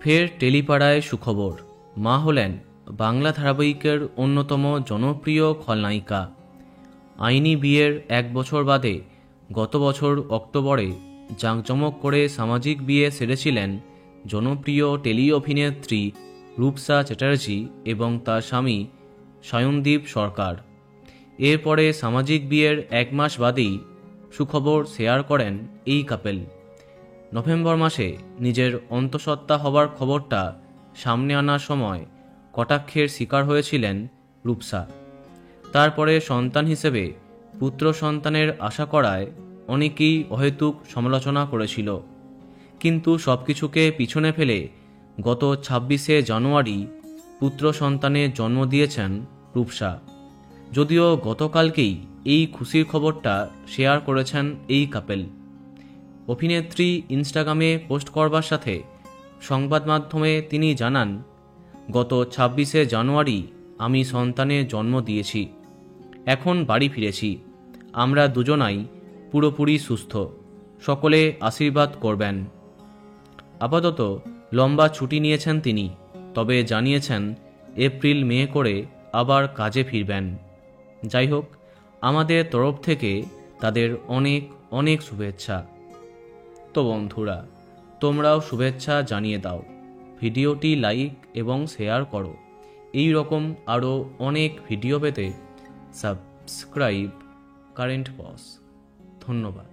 ফের টেলিপাড়ায় সুখবর। মা হলেন বাংলা ধারাবাহিকের অন্যতম জনপ্রিয় খলনায়িকা। আইনি বিয়ের 1 বছর বাদে গত বছর অক্টোবরে জাঁকজমক করে সামাজিক বিয়ে সেরেছিলেন জনপ্রিয় টেলি অভিনেত্রী রূপসা চ্যাটার্জি এবং তার স্বামী সায়নদীপ সরকার। এরপরে সামাজিক বিয়ের 1 মাস বাদেই সুখবর শেয়ার করেন এই কাপেল। নভেম্বর মাসে নিজের অন্তঃসত্ত্বা হবার খবরটা সামনে আনার সময় কটাক্ষের শিকার হয়েছিলেন রূপসা। তারপরে সন্তান হিসেবে পুত্র সন্তানের আশা করায় অনেকেই অহেতুক সমালোচনা করেছিল, কিন্তু সবকিছুকে পিছনে ফেলে গত 26শে জানুয়ারি পুত্র সন্তানের জন্ম দিয়েছেন রূপসা। যদিও গতকালকেই এই খুশির খবরটা শেয়ার করেছেন এই কাপেল। অভিনেত্রী ইনস্টাগ্রামে পোস্ট করবার সাথে সংবাদ মাধ্যমে তিনি জানান, গত 26শে জানুয়ারি আমি সন্তানের জন্ম দিয়েছি, এখন বাড়ি ফিরেছি। আমরা দুজনাই পুরোপুরি সুস্থ, সকলে আশীর্বাদ করবেন। আপাতত লম্বা ছুটি নিয়েছেন তিনি, তবে জানিয়েছেন এপ্রিল মে করে আবার কাজে ফিরবেন। যাই হোক, আমাদের তরফ থেকে তাদের অনেক অনেক শুভেচ্ছা। তো বন্ধুরা, তোমরাও শুভেচ্ছা জানিয়ে দাও, ভিডিওটি লাইক এবং শেয়ার করো। এই রকম আরও অনেক ভিডিও পেতে সাবস্ক্রাইব কারেন্ট বস। ধন্যবাদ।